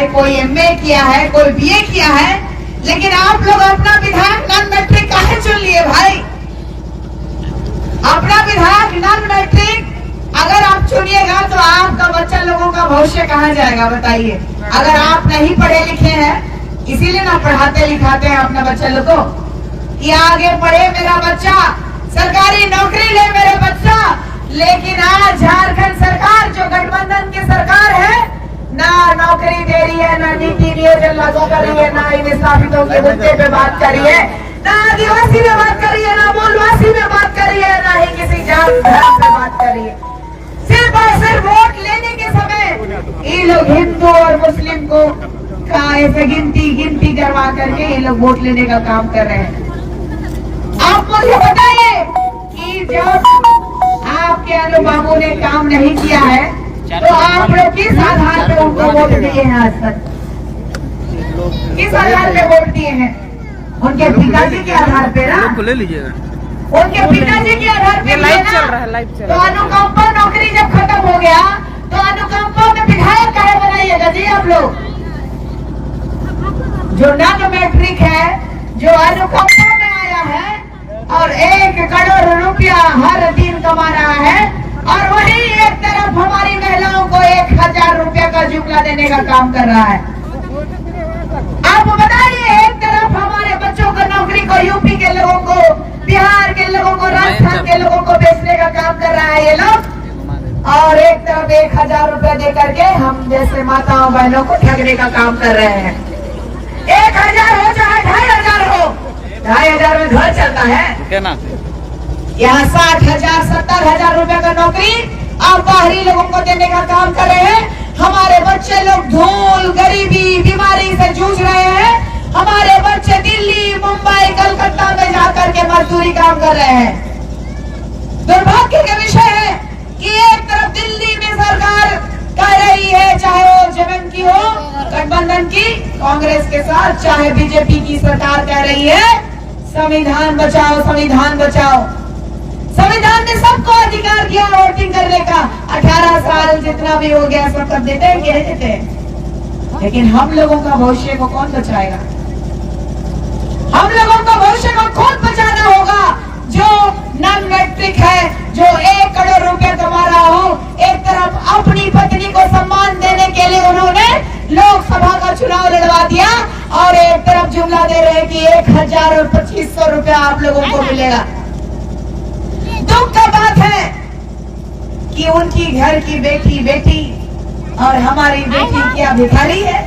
कोई एमए किया है, कोई बीए किया है, लेकिन आप लोग अपना विधायक नॉन मैट्रिक काहे चुन लिए भाई? अपना विधायक नॉन मैट्रिक अगर आप चुनिएगा तो आपका बच्चा लोगों का भविष्य कहाँ जाएगा बताइए? अगर आप नहीं पढ़े लिखे हैं, इसीलिए ना पढ़ाते लिखाते हैं अपना बच्चा लोग को कि आगे पढ़े मेरा बच्चा, सरकारी नौकरी ले मेरे बच्चा। लेकिन आज झारखंड सरकार जो गठबंधन की सरकार है, ना नौकरी दे रही है, ना नीति नियोजन लागू कर रही है, ना विस्थापितों के मुद्दे पे बात कर रही है, ना आदिवासी में बात कर रही है, ना मूलवासी में बात कर रही है, ना ही किसी जात धर्म पे बात कर रही है। सिर्फ और सिर्फ वोट लेने के समय ये लोग हिंदू और मुस्लिम को ऐसे गिनती करवा करके ये लोग वोट लेने का काम कर रहे हैं। आप मुझे बताइए कि जब आपके अनुबाबू ने काम नहीं किया है तो आप लोग किस आधार पे उनको वोट दिए हैं? आज तक किस आधार पे वोट दिए हैं? उनके पिताजी के आधार पे ना, ले लीजिएगा, उनके पिताजी के आधार पे लाइव चल रहा है, लाइव चल तो रहा है। अनुकंपा नौकरी जब खत्म हो गया तो अनुकंपा में विधायक काहे बनाइएगा जी आप लोग? जो नॉन मैट्रिक है, जो अनुकंपा में आया है और 1 करोड़ रुपया हर दिन कमा रहा है, और वही एक तरफ हमारी महिलाओं को 1000 रुपया का जुमला देने का काम कर रहा है। आप बताइए, एक तरफ हमारे बच्चों को नौकरी को यूपी के लोगों को, बिहार के लोगों को, राजस्थान के लोगों को बेचने का काम कर रहा है ये लोग, और एक तरफ 1000 रुपया दे करके हम जैसे माताओं बहनों को ठगने का काम कर रहे हैं। 1000 हो चाहे 2500 हो, 2500 में घर चलता है ना? यहाँ 60,000 70,000 रुपए का नौकरी आप बाहरी लोगों को देने का काम कर रहे हैं। हमारे बच्चे लोग धूल, गरीबी, बीमारी से जूझ रहे हैं। हमारे बच्चे दिल्ली, मुंबई, कलकत्ता में जाकर के मजदूरी काम कर रहे हैं। दुर्भाग्य का विषय है कि एक तरफ दिल्ली में सरकार कह रही है, चाहे वो जगन की हो, गठबंधन की कांग्रेस के साथ, चाहे बीजेपी की सरकार कह रही है संविधान बचाओ, संविधान बचाओ। संविधान ने सबको अधिकार दिया वोटिंग करने का, 18 साल जितना भी हो गया सब कर देते हैं, कह देते हैं। लेकिन हम लोगों का भविष्य को कौन बचाएगा? हम लोगों का भविष्य को खुद बचाना होगा। जो नॉन मैट्रिक है, जो 1 करोड़ रुपया कमा रहा हो, एक तरफ अपनी पत्नी को सम्मान देने के लिए उन्होंने लोकसभा का चुनाव लड़वा दिया, और एक तरफ जुमला दे रहे कि 1000 और 2500 रुपया आप लोगों को मिलेगा। दुख का बात है कि उनकी घर की बेटी और हमारी बेटी क्या भिखारी है?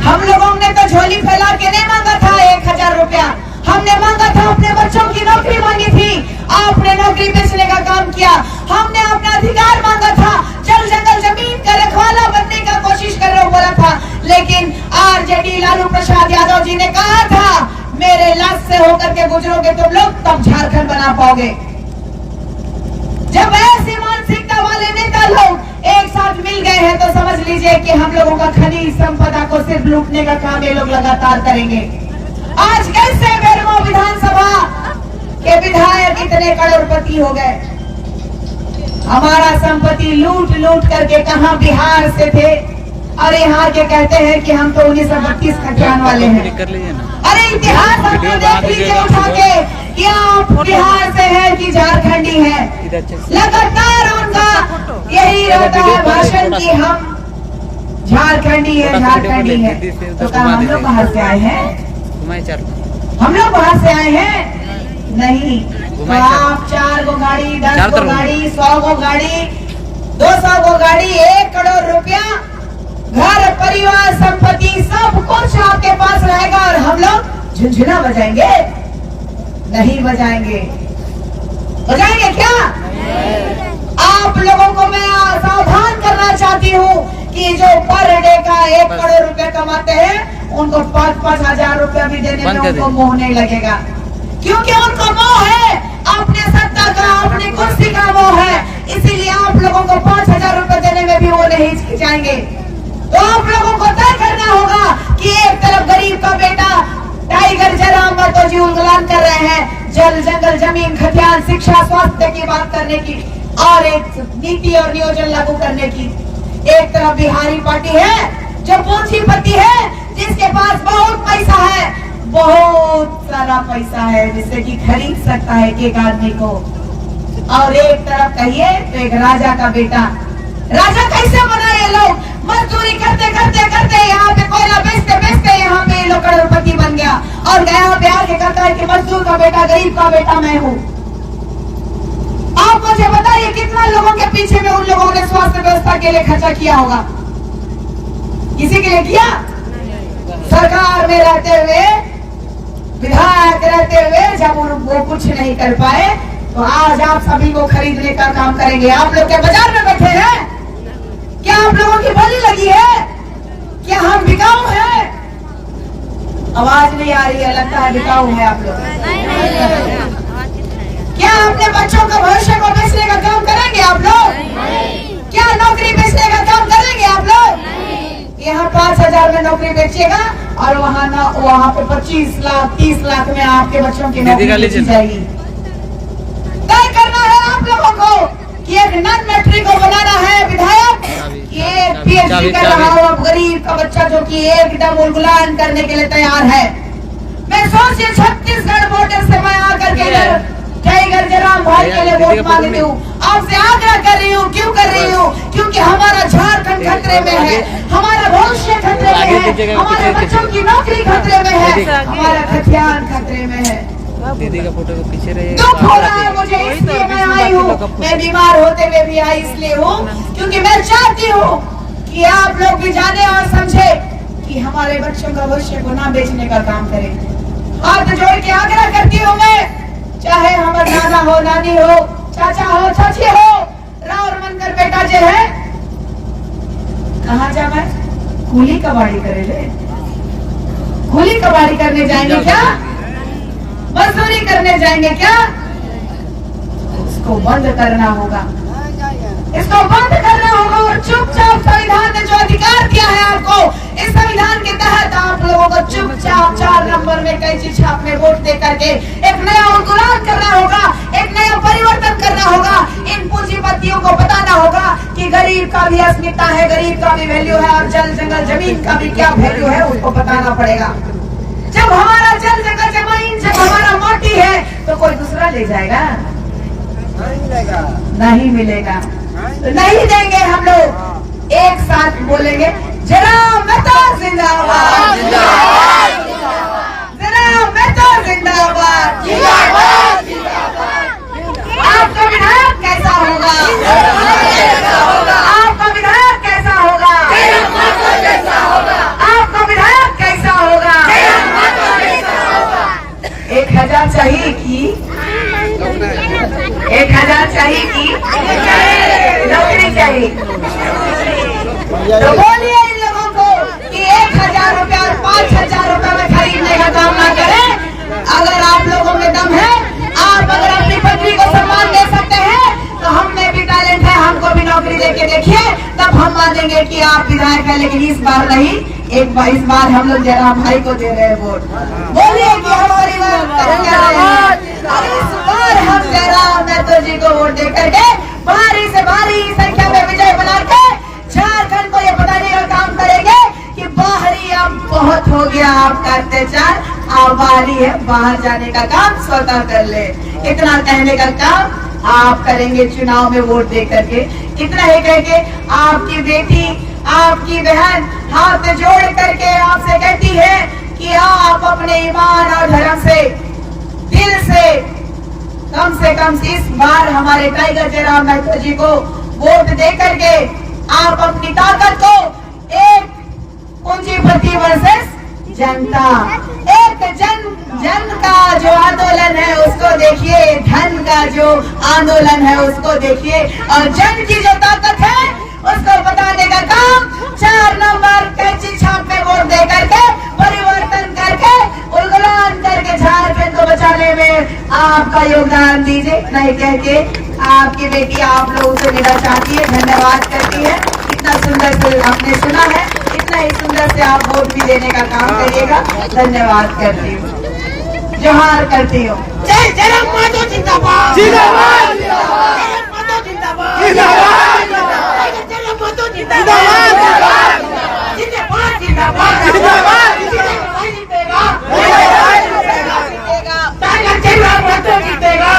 हम लोगों ने तो झोली फैला के नहीं मांगा था 1000 रुपया, हमने मांगा था, अपने बच्चों की नौकरी मांगी थी। आपने नौकरी बेचने का काम किया। हमने अपना अधिकार मांगा था, जल जंगल जमीन का रखवाला बनने का कोशिश कर रहे हो बोला था, लेकिन आरजेडी लालू प्रसाद यादव जी ने कहा था मेरे लाश से होकर के गुजरोगे तुम लोग तब झारखंड बना पाओगे। जब ऐसी मानसिकता वाले नेता लोग एक साथ मिल गए हैं तो समझ लीजिए कि हम लोगों का खनिज संपदा को सिर्फ लूटने का काम ये लोग लगातार करेंगे। आज कैसे बेरमो विधानसभा के विधायक इतने करोड़पति हो गए? हमारा संपत्ति लूट लूट करके कहां बिहार से थे, और यहाँ के कहते हैं कि हम तो 1932 खतियान वाले हैं। अरे इतिहास हमको देख लीजिए उठा के कि आप बिहार से हैं कि झारखंडी हैं। लगातार उनका यही रहता है भाषण कि हम झारखंडी है, झारखंडी है। तो क्या हम लोग बाहर से आए हैं? हम लोग बाहर से आए हैं? नहीं। तो आप 4 गो गाड़ी, 10 गो गाड़ी, 100 गो गाड़ी, 200 गो गाड़ी, 1 करोड़ रुपया, घर परिवार संपत्ति सब कुछ आपके पास रहेगा, और हम लोग झुनझुना बजाएंगे? नहीं बजाएंगे। बजाएंगे क्या? आप लोगों को मैं सावधान करना चाहती हूँ कि जो पर डे का 1 करोड़ रुपया कमाते हैं उनको 5-5 हजार रुपया भी देने में उनको मोह नहीं लगेगा, क्योंकि उनको मोह है अपने सत्ता का, अपनी कुर्सी का मोह है। इसीलिए आप लोगों को 5,000 रुपए देने में भी वो नहीं हिचकिचाएंगे। तो आप लोगों को तय करना होगा कि एक तरफ गरीब का बेटा टाइगर जयराम महतो जी उल्लान कर रहे हैं जल जंगल जमीन खतियान शिक्षा स्वास्थ्य की बात करने की और एक नीति और नियोजन लागू करने की। एक तरफ बिहारी पार्टी है जो पूंजीपति है, जिसके पास बहुत पैसा है, बहुत सारा पैसा है, जिससे कि खरीद सकता है एक आदमी को। और एक तरफ कहिए तो एक राजा का बेटा। राजा कैसे बना ये लोग? मजदूरी करते करते करते यहाँ पे कोयला बेचते बेचते यहाँ पे लोग करोड़पति बन गया, और गया पे आके कहता है कि मजदूर का बेटा, गरीब का बेटा मैं हूँ। आप मुझे बताइए कितना लोगों के पीछे में उन लोगों ने स्वास्थ्य व्यवस्था के लिए खर्चा किया होगा? किसी के लिए किया? सरकार में रहते हुए, विधायक रहते हुए जब वो कुछ नहीं कर पाए, तो आज आप सभी को खरीदने का काम करेंगे। आप लोग क्या बाजार में बैठे हैं? क्या आप लोगों की बोली लगी है? क्या हम बिकाऊ हैं? आवाज नहीं आ रही है, लगता है बिकाऊ है आप लोग। क्या अपने बच्चों का भविष्य को बेचने का काम करेंगे आप लोग? क्या नौकरी बेचने का काम करेंगे आप लोग? यहाँ 5,000 में नौकरी बेचिएगा और वहाँ पे 25 लाख 30 लाख में आपके बच्चों की नौकरी बेची जाएगी। तय करना है आप लोगों को कि एक नॉन मैट्रिक को बनाना है विधायक, ये PhD कर रहा हो गरीब का बच्चा जो कि एकदम उलगुलान करने के लिए तैयार है। मैं सोचिए छत्तीसगढ़ बॉर्डर से मैं आकर के टाइगर जयराम भाई के लिए वोट मांगती हूँ, आपसे आग्रह कर रही हूँ। क्यों कर रही हूँ? क्योंकि हमारा झारखंड खतरे में है, हमारा भविष्य खतरे में है, हमारे बच्चों की नौकरी खतरे में है, हमारा खतियान खतरे में है। दीदी का फोटो को पीछे रहिए। दुख हो रहा है मुझे, इसलिए मैं आई हूँ। मैं बीमार होते हुए भी आई इसलिए हूँ क्योंकि मैं चाहती हूँ कि आप लोग भी जाने और समझे कि हमारे बच्चों का भविष्य को ना बेचने का काम करें। हाथ जोड़ के आग्रह करती हूँ मैं, चाहे हमारे नाना हो, नानी हो, चाचा हो, चाची हो, राव मनकर बेटा जो है, कहाँ जा मैं कूली कबाड़ी करे ले? कूली कबाड़ी करने जाएंगे क्या? मजदूरी करने जाएंगे क्या? इसको बंद करना होगा, इसको बंद करना होगा और चुपचाप संविधान ने जो अधिकार दिया है आपको, इस संविधान के तहत आप लोगों को चुपचाप 4 नंबर में कैंची छाप में वोट दे करके एक नया आंदोलन करना होगा, एक नया परिवर्तन करना होगा। इन पूंजीपतियों को बताना होगा कि गरीब का भी अस्मिता है, गरीब का भी वैल्यू है, और जल जंगल जमीन का भी क्या वैल्यू है उसको बताना पड़ेगा। जब हमारा जल जंगल जमीन, जब हमारा माटी है, तो कोई दूसरा ले जाएगा? नहीं मिलेगा। तो नहीं देंगे हम लोग। एक साथ बोलेंगे, जयराम मेहता जिंदाबाद, जयराम मेहता जिंदाबाद। आपका विधायक कैसा होगा? आपका विधायक कैसा होगा? आपका विधायक कैसा होगा? 1,000 चाहिए कि 1,000 चाहिए कि नौकरी चाहिए? तो बोलिए इन लोगों को कि 1,000 रुपया और 5,000 रुपया में खरीदने का काम ना करें। अगर आप लोगों में दम है, आप अगर अपनी पत्नी को सम्मान दे सकते हैं, तो हम में भी टैलेंट है, हमको भी नौकरी देके देखिए, तब हम मानेंगे कि आप विधायक है। लेकिन इस बार नहीं, इस बार हम लोग जयराम भाई को दे रहे हैं वोट। बोलिए कि हमारी इस बार हम जयराम मेहता जी को वोट दे करके भारी से भारी संख्या में विजय बना के झारखंड को ये बताने का काम करेंगे कि बाहरी अब बहुत हो गया आपका अत्याचार, अब बाहरी है, बाहर जाने का काम स्वतः कर ले। इतना कहने का काम आप करेंगे चुनाव में वोट दे करके। इतना ही कहेंगे, आपकी बेटी, आपकी बहन हाथ जोड़ करके आपसे कहती है कि आप अपने ईमान और धर्म से, दिल से कम इस बार हमारे टाइगर जयराम मेहता जी को वोट दे करके आप अपनी ताकत को एक पूंजीपति वर्सेस जनता, एक जन का जो आंदोलन है उसको देखिए, धन का जो आंदोलन है उसको देखिए, और जन की जो ताकत है उसको बताने का काम 4 नंबर कैंची छाप में वोट दे करके, परिवर्तन करके, उलगुलान करके झारखंड को बचाने में आपका योगदान दीजिए। नहीं कह के आपकी बेटी आप लोगों से विदा चाहती है, धन्यवाद करती है। इतना सुंदर से आपने सुना है, इतना ही सुंदर से आप वोट भी देने का काम करिएगा। धन्यवाद करती हूँ, जोहार करती हूँ। जय जयराम माधो जिंदाबाद, जिंदाबाद, जिंदाबाद, जिंदाबाद, जिंदाबाद। मजदूर जिंदाबाद, जिंदाबाद, जिंदाबाद, जीतेगा, टाइगर चेहरा मजदूर जीतेगा,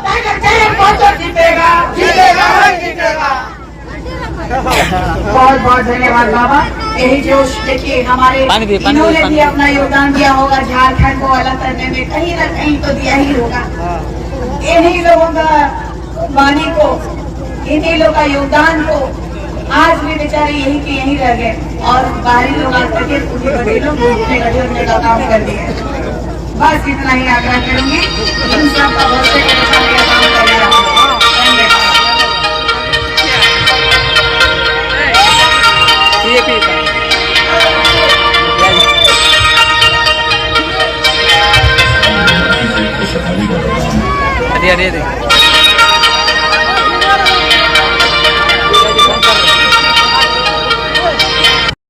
टाइगर चेहरा मजदूर जीतेगा, बहुत बहुत धन्यवाद बाबा। यही जोश देखिए हमारे इन्होंने भी अपना योगदान दिया होगा झारखंड को अलग करने में, कहीं ना कहीं तो दिया ही होगा। इन्हीं लोगों का वाणी को, इन्हीं लोगों का योगदान को आज भी बेचारे यही के यही रह गए और बाहरी लोग आकर के पूरी बड़ी लोग घूमने का काम कर दिए। बस इतना ही आग्रह करूंगी, इन सब का भरोसे के साथ यह काम करेगा। अरे